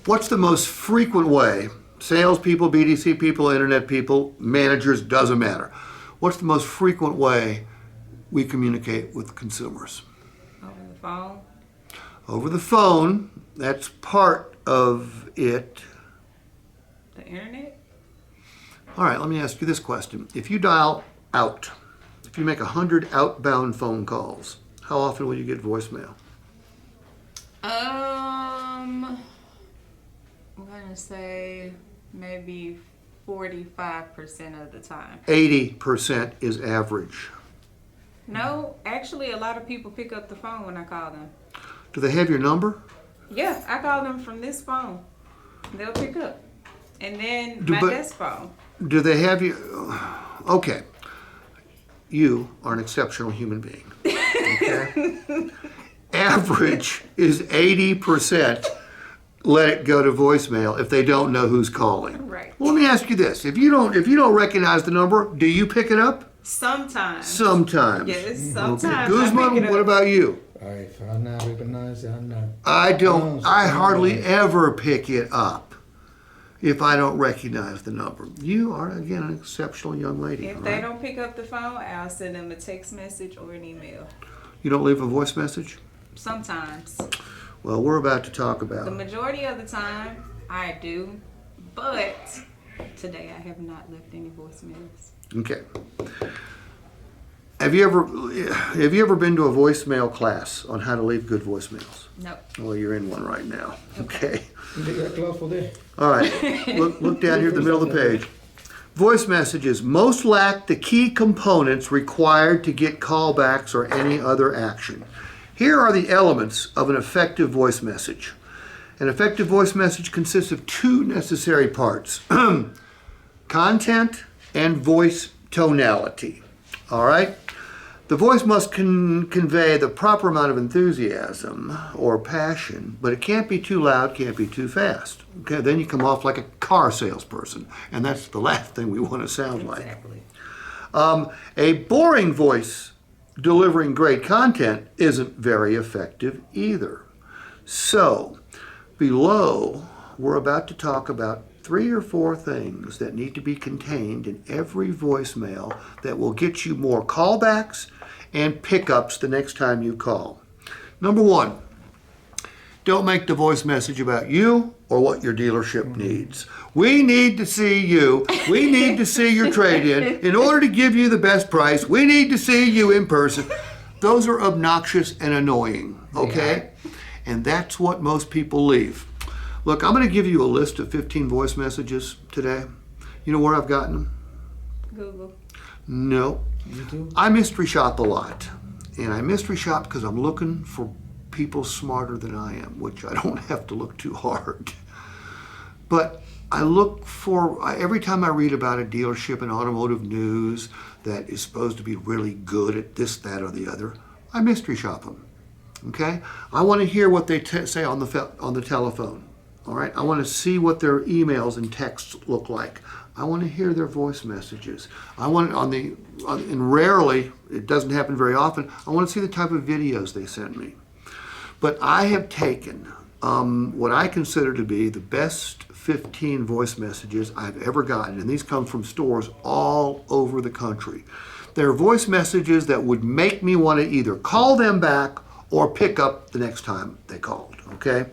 What's the most frequent way, salespeople, BDC people, internet people, managers, doesn't matter. What's the most frequent way we communicate with consumers? Over the phone. Over the phone, that's part of it. The internet. All right, let me ask you this question. If you dial out, if you make 100 outbound phone calls, how often will you get voicemail? I'm gonna say maybe 45% of the time. 80% is average. No, actually, a lot of people pick up the phone when I call them. Do they have your number? Yeah, I call them from this phone. They'll pick up. And then Do- my but- desk phone. Do they have you? Okay. You are an exceptional human being. Okay? Average is 80% let it go to voicemail if they don't know who's calling. Right. Well, let me ask you this. If you don't recognize the number, do you pick it up? Sometimes. Sometimes. Yes, sometimes. Okay. I pick Guzman, it what up. about you? If I not recognize it, I know. I hardly ever pick it up if I don't recognize the number. You are, again, an exceptional young lady. If all they right? don't pick up the phone, I'll send them a text message or an email. You don't leave a voice message? Sometimes. Well, we're about to talk The about. majority of the time, I do. But today, I have not left any voicemails. Okay. Have you ever been to a voicemail class on how to leave good voicemails? No. Well, you're in one right now. Okay. You got cloth for that? All right. Look down here at the middle of the page. Voice messages most lack the key components required to get callbacks or any other action. Here are the elements of an effective voice message. An effective voice message consists of two necessary parts: content and voice tonality. All right? The voice must convey the proper amount of enthusiasm or passion, but it can't be too loud, can't be too fast. Okay, then you come off like a car salesperson, and that's the last thing we want to sound like. Exactly. A boring voice delivering great content isn't very effective either. So, below, we're about to talk about 3 or 4 things that need to be contained in every voicemail that will get you more callbacks and pickups the next time you call. Number 1, don't make the voice message about you or what your dealership needs. We need to see you. We need to see your trade-in. In order to give you the best price, we need to see you in person. Those are obnoxious and annoying, okay? And that's what most people leave. Look, I'm going to give you a list of 15 voice messages today. You know where I've gotten them? Google. No. YouTube? I mystery shop a lot. And I mystery shop because I'm looking for people smarter than I am, which I don't have to look too hard. But I look for, every time I read about a dealership in automotive news that is supposed to be really good at this, that, or the other, I mystery shop them. Okay? I want to hear what they say on the telephone. All right? I want to see what their emails and texts look like. I want to hear their voice messages. I want and rarely, it doesn't happen very often, I want to see the type of videos they send me. But I have taken what I consider to be the best 15 voice messages I've ever gotten, and these come from stores all over the country. They're voice messages that would make me want to either call them back or pick up the next time they called, okay?